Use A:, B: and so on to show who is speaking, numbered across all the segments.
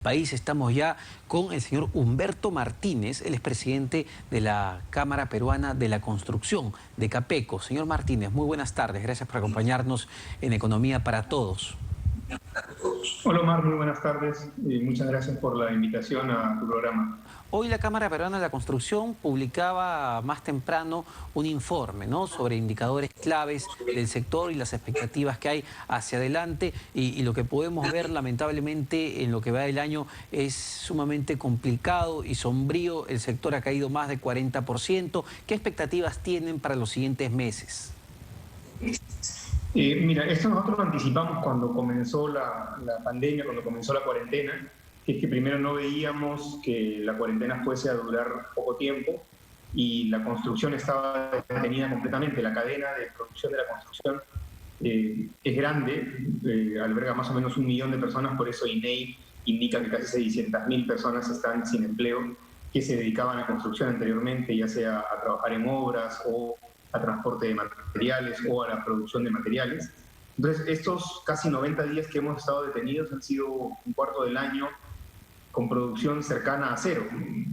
A: País. Estamos ya con el señor Humberto Martínez, él es presidente de la Cámara Peruana de la Construcción, de CAPECO. Señor Martínez, muy buenas tardes, gracias por acompañarnos en Economía para Todos.
B: Hola Omar, muy buenas tardes y muchas gracias por la invitación a tu programa.
A: Hoy la Cámara Peruana de la Construcción publicaba más temprano un informe, ¿no?, sobre indicadores claves del sector y las expectativas que hay hacia adelante y lo que podemos ver lamentablemente en lo que va del año es sumamente complicado y sombrío. El sector ha caído más de 40%. ¿Qué expectativas tienen para los siguientes meses?
B: Mira, esto nosotros lo anticipamos cuando comenzó la pandemia, cuando comenzó la cuarentena, que es que primero no veíamos que la cuarentena fuese a durar poco tiempo y la construcción estaba detenida completamente. La cadena de producción de la construcción es grande, alberga más o menos 1 millón de personas, por eso INEI indica que casi 600.000 personas están sin empleo, que se dedicaban a construcción anteriormente, ya sea a trabajar en obras o a transporte de materiales o a la producción de materiales. Entonces, estos casi 90 días que hemos estado detenidos han sido un cuarto del año con producción cercana a cero,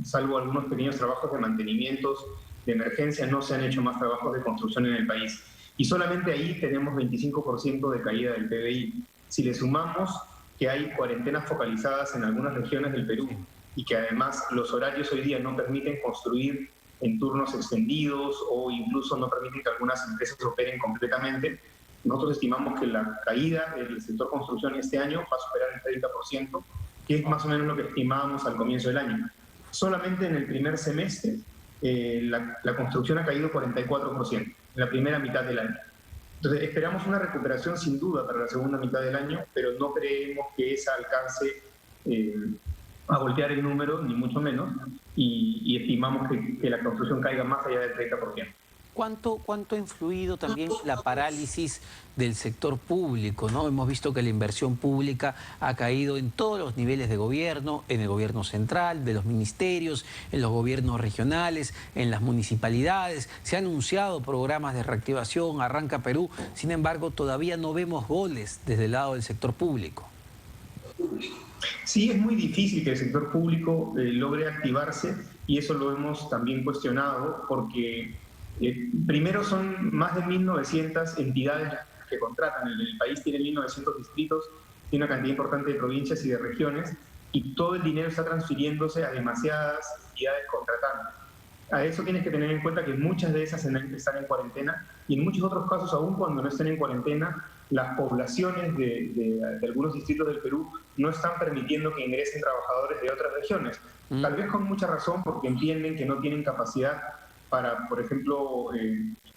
B: salvo algunos pequeños trabajos de mantenimientos de emergencia. No se han hecho más trabajos de construcción en el país. Y solamente ahí tenemos 25% de caída del PBI. Si le sumamos que hay cuarentenas focalizadas en algunas regiones del Perú y que además los horarios hoy día no permiten construir en turnos extendidos o incluso no permiten que algunas empresas operen completamente, nosotros estimamos que la caída del sector construcción este año va a superar el 30%, que es más o menos lo que estimábamos al comienzo del año. Solamente en el primer semestre la construcción ha caído 44%, en la primera mitad del año. Entonces esperamos una recuperación sin duda para la segunda mitad del año, pero no creemos que esa alcance a voltear el número, ni mucho menos, y estimamos que la construcción caiga más allá del 30%.
A: ¿Cuánto ha influido también la parálisis del sector público, ¿no? Hemos visto que la inversión pública ha caído en todos los niveles de gobierno, en el gobierno central, de los ministerios, en los gobiernos regionales, en las municipalidades. Se han anunciado programas de reactivación, Arranca Perú, sin embargo todavía no vemos goles desde el lado del sector público.
B: Sí, es muy difícil que el sector público logre activarse, y eso lo hemos también cuestionado porque primero son más de 1.900 entidades que contratan. El país tiene 1.900 distritos, tiene una cantidad importante de provincias y de regiones, y todo el dinero está transfiriéndose a demasiadas entidades contratantes. A eso tienes que tener en cuenta que muchas de esas están en cuarentena, y en muchos otros casos, aún cuando no estén en cuarentena, las poblaciones de algunos distritos del Perú no están permitiendo que ingresen trabajadores de otras regiones. Tal vez con mucha razón, porque entienden que no tienen capacidad para, por ejemplo,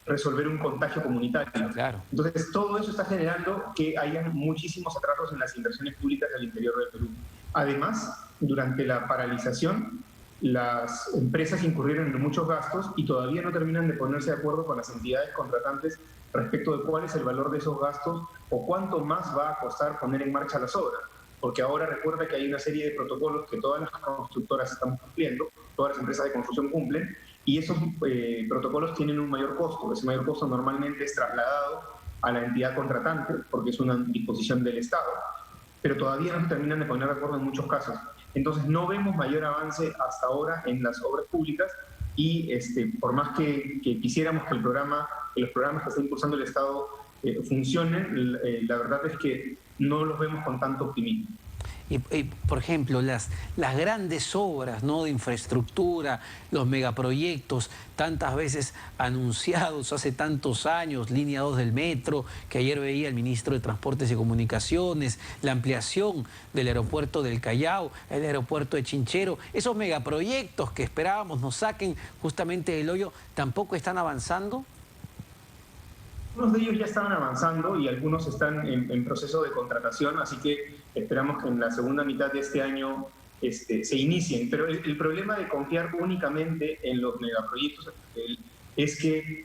B: resolver un contagio comunitario.
A: Claro.
B: Entonces, todo eso está generando que haya muchísimos atrasos en las inversiones públicas del interior del Perú. Además, durante la paralización, las empresas incurrieron en muchos gastos y todavía no terminan de ponerse de acuerdo con las entidades contratantes respecto de cuál es el valor de esos gastos o cuánto más va a costar poner en marcha las obras. Porque ahora recuerda que hay una serie de protocolos que todas las constructoras están cumpliendo, todas las empresas de construcción cumplen, y esos protocolos tienen un mayor costo. Ese mayor costo normalmente es trasladado a la entidad contratante, porque es una disposición del Estado, pero todavía no se terminan de poner de acuerdo en muchos casos. Entonces no vemos mayor avance hasta ahora en las obras públicas, y por más que quisiéramos que los programas que está impulsando el Estado funcionen, la verdad es que no los vemos con tanto optimismo.
A: Por ejemplo, las grandes obras, ¿no?, de infraestructura, los megaproyectos, tantas veces anunciados hace tantos años, línea 2 del metro, que ayer veía el ministro de Transportes y Comunicaciones, la ampliación del aeropuerto del Callao, el aeropuerto de Chinchero, esos megaproyectos que esperábamos nos saquen justamente del hoyo, ¿tampoco están avanzando?
B: Algunos de ellos ya estaban avanzando y algunos están en proceso de contratación, así que esperamos que en la segunda mitad de este año se inicien. Pero el problema de confiar únicamente en los megaproyectos es que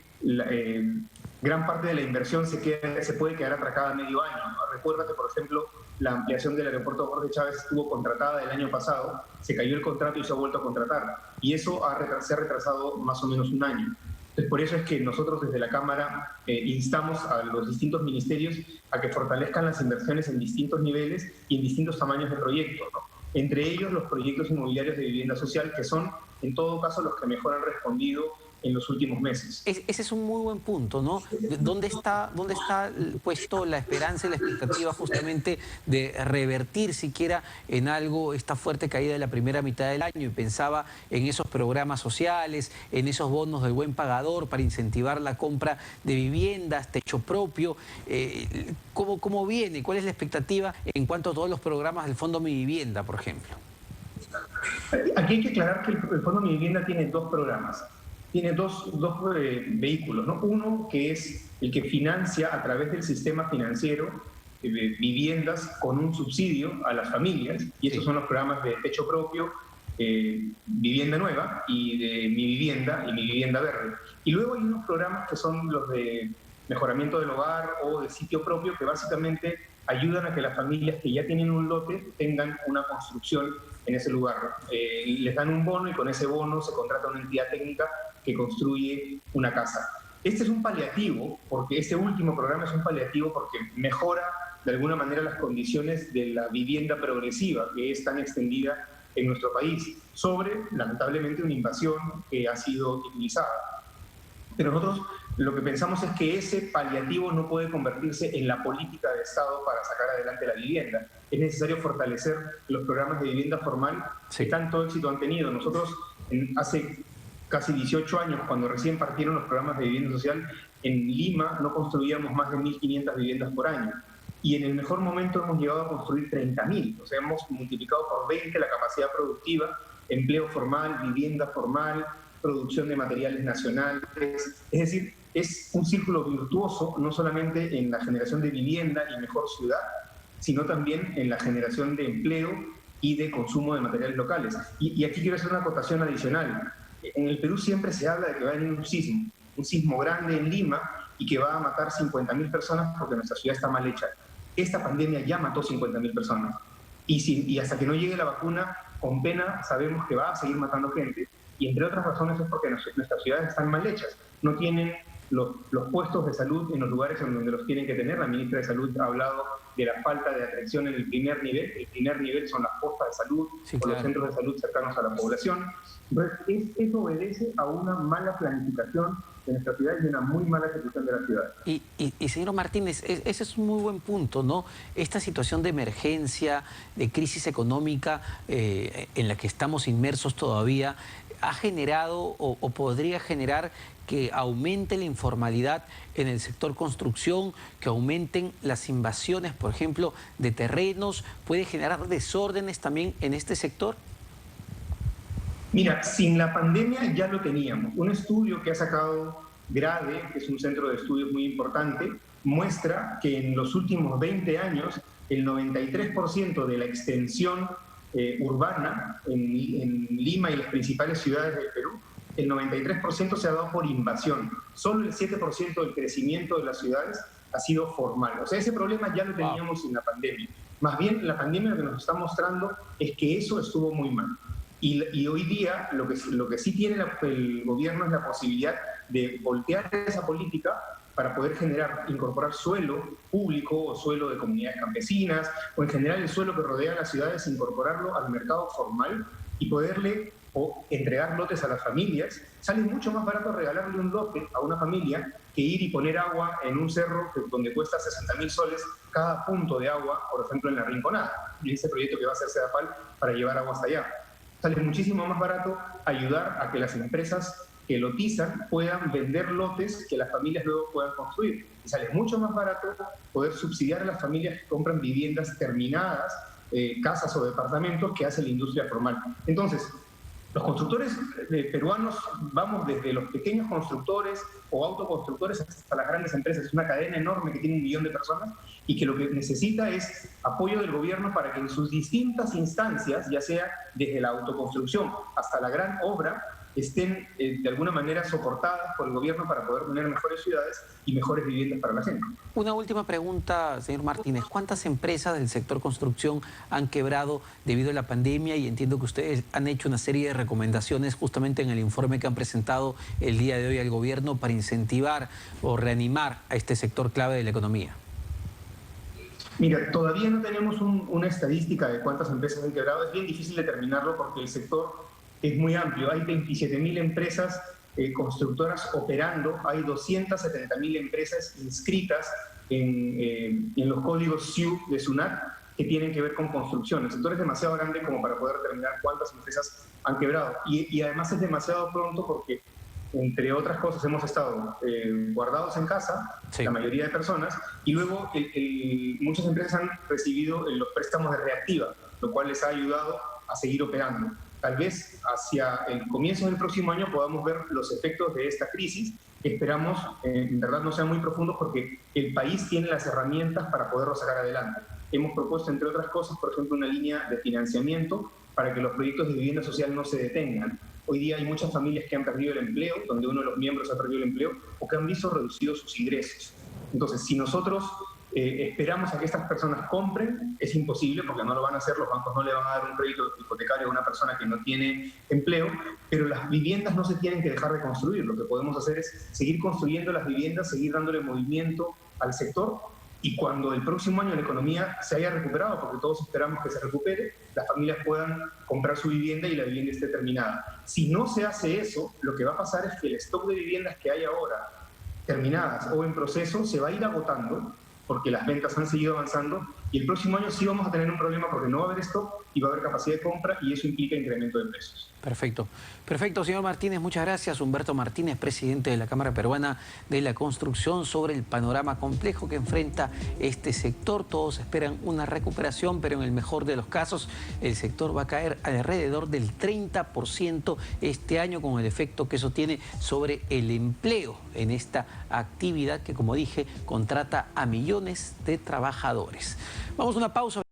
B: gran parte de la inversión se puede quedar atracada a medio año. Recuerda que, por ejemplo, la ampliación del aeropuerto Jorge Chávez estuvo contratada el año pasado, se cayó el contrato y se ha vuelto a contratar, y eso se ha retrasado más o menos un año. Entonces, por eso es que nosotros desde la Cámara instamos a los distintos ministerios a que fortalezcan las inversiones en distintos niveles y en distintos tamaños de proyectos, ¿no? entre ellos los proyectos inmobiliarios de vivienda social, que son en todo caso los que mejor han respondido en los últimos meses.
A: Ese es un muy buen punto, ¿no? ¿Dónde está puesto la esperanza y la expectativa justamente de revertir siquiera en algo esta fuerte caída de la primera mitad del año? Y pensaba en esos programas sociales, en esos bonos del buen pagador para incentivar la compra de viviendas, techo propio. ¿Cómo viene? ¿Cuál es la expectativa en cuanto a todos los programas del Fondo Mi Vivienda, por ejemplo?
B: Aquí hay que aclarar que el Fondo Mi Vivienda tiene dos programas. Tiene dos vehículos, ¿no? Uno que es el que financia a través del sistema financiero viviendas con un subsidio a las familias, y estos son los programas de techo propio, vivienda nueva y de Mi Vivienda y Mi Vivienda Verde. Y luego hay unos programas que son los de mejoramiento del hogar o de sitio propio, que básicamente ayudan a que las familias que ya tienen un lote tengan una construcción en ese lugar. Les dan un bono y con ese bono se contrata una entidad técnica que construye una casa. Este es un paliativo, porque este último programa es un paliativo porque mejora de alguna manera las condiciones de la vivienda progresiva que es tan extendida en nuestro país, sobre, lamentablemente, una invasión que ha sido utilizada. Pero nosotros lo que pensamos es que ese paliativo no puede convertirse en la política de Estado para sacar adelante la vivienda. Es necesario fortalecer los programas de vivienda formal que tanto éxito han tenido. Nosotros hace casi 18 años, cuando recién partieron los programas de vivienda social, en Lima no construíamos más de 1.500 viviendas por año. Y en el mejor momento hemos llegado a construir 30.000. O sea, hemos multiplicado por 20 la capacidad productiva, empleo formal, vivienda formal, producción de materiales nacionales. Es decir, es un círculo virtuoso, no solamente en la generación de vivienda y mejor ciudad, sino también en la generación de empleo y de consumo de materiales locales. Y aquí quiero hacer una acotación adicional. En el Perú siempre se habla de que va a venir un sismo grande en Lima y que va a matar 50.000 personas porque nuestra ciudad está mal hecha. Esta pandemia ya mató 50.000 personas. Y hasta que no llegue la vacuna, con pena sabemos que va a seguir matando gente. Y entre otras razones es porque nuestras ciudades están mal hechas. No tienen los puestos de salud en los lugares en donde los tienen que tener. La ministra de Salud ha hablado de la falta de atención en el primer nivel. El primer nivel son las postas de salud, o los centros de salud cercanos a la población. Entonces, eso obedece a una mala planificación de nuestra ciudad y una muy mala ejecución de la ciudad.
A: Y señor Martínez, ese es un muy buen punto, ¿no? Esta situación de emergencia, de crisis económica en la que estamos inmersos todavía, ha generado o podría generar que aumente la informalidad en el sector construcción, que aumenten las invasiones, por ejemplo, de terrenos, puede generar desórdenes también en este sector.
B: Mira, sin la pandemia ya lo teníamos. Un estudio que ha sacado GRADE, que es un centro de estudios muy importante, muestra que en los últimos 20 años el 93% de la extensión urbana en Lima y las principales ciudades del Perú, el 93% se ha dado por invasión. Solo el 7% del crecimiento de las ciudades ha sido formal. O sea, ese problema ya lo teníamos sin la pandemia. Más bien, la pandemia lo que nos está mostrando es que eso estuvo muy mal. Y hoy día lo que sí tiene el gobierno es la posibilidad de voltear esa política para poder incorporar suelo público o suelo de comunidades campesinas, o en general el suelo que rodea las ciudades, incorporarlo al mercado formal y poderle entregar lotes a las familias. Sale mucho más barato regalarle un lote a una familia que ir y poner agua en un cerro donde cuesta 60.000 soles cada punto de agua, por ejemplo en La Rinconada, y ese proyecto que va a hacer Sedapal para llevar agua hasta allá. Sale muchísimo más barato ayudar a que las empresas que lotizan puedan vender lotes que las familias luego puedan construir. Y sale mucho más barato poder subsidiar a las familias que compran viviendas terminadas, casas o departamentos que hace la industria formal. Entonces, los constructores peruanos, vamos desde los pequeños constructores o autoconstructores hasta las grandes empresas. Es una cadena enorme que tiene 1 millón de personas y que lo que necesita es apoyo del gobierno para que en sus distintas instancias, ya sea desde la autoconstrucción hasta la gran obra, estén de alguna manera soportadas por el gobierno para poder tener mejores ciudades y mejores viviendas para la gente.
A: Una última pregunta, señor Martínez. ¿Cuántas empresas del sector construcción han quebrado debido a la pandemia? Y entiendo que ustedes han hecho una serie de recomendaciones justamente en el informe que han presentado el día de hoy al gobierno para incentivar o reanimar a este sector clave de la economía.
B: Mira, todavía no tenemos una estadística de cuántas empresas han quebrado. Es bien difícil determinarlo porque el sector es muy amplio. Hay 27.000 empresas constructoras operando, hay 270.000 empresas inscritas en los códigos SIU de SUNAT que tienen que ver con construcción. El sector es demasiado grande como para poder determinar cuántas empresas han quebrado. Y además es demasiado pronto porque, entre otras cosas, hemos estado guardados en casa, sí, la mayoría de personas, y luego muchas empresas han recibido los préstamos de reactiva, lo cual les ha ayudado a seguir operando. Tal vez hacia el comienzo del próximo año podamos ver los efectos de esta crisis, que esperamos en verdad no sean muy profundos porque el país tiene las herramientas para poderlo sacar adelante. Hemos propuesto, entre otras cosas, por ejemplo, una línea de financiamiento para que los proyectos de vivienda social no se detengan. Hoy día hay muchas familias que han perdido el empleo, donde uno de los miembros ha perdido el empleo, o que han visto reducidos sus ingresos. Entonces, si nosotros esperamos a que estas personas compren, es imposible porque no lo van a hacer, los bancos no le van a dar un crédito hipotecario a una persona que no tiene empleo, pero las viviendas no se tienen que dejar de construir. Lo que podemos hacer es seguir construyendo las viviendas, seguir dándole movimiento al sector, y cuando el próximo año la economía se haya recuperado, porque todos esperamos que se recupere, las familias puedan comprar su vivienda y la vivienda esté terminada. Si no se hace eso, lo que va a pasar es que el stock de viviendas que hay ahora terminadas o en proceso se va a ir agotando porque las ventas han seguido avanzando, y el próximo año sí vamos a tener un problema porque no va a haber stock y va a haber capacidad de compra, y eso implica incremento de precios.
A: Perfecto. Perfecto, señor Martínez, muchas gracias. Humberto Martínez, presidente de la Cámara Peruana de la Construcción, sobre el panorama complejo que enfrenta este sector. Todos esperan una recuperación, pero en el mejor de los casos el sector va a caer alrededor del 30% este año, con el efecto que eso tiene sobre el empleo en esta actividad que, como dije, contrata a millones de trabajadores. Vamos a una pausa.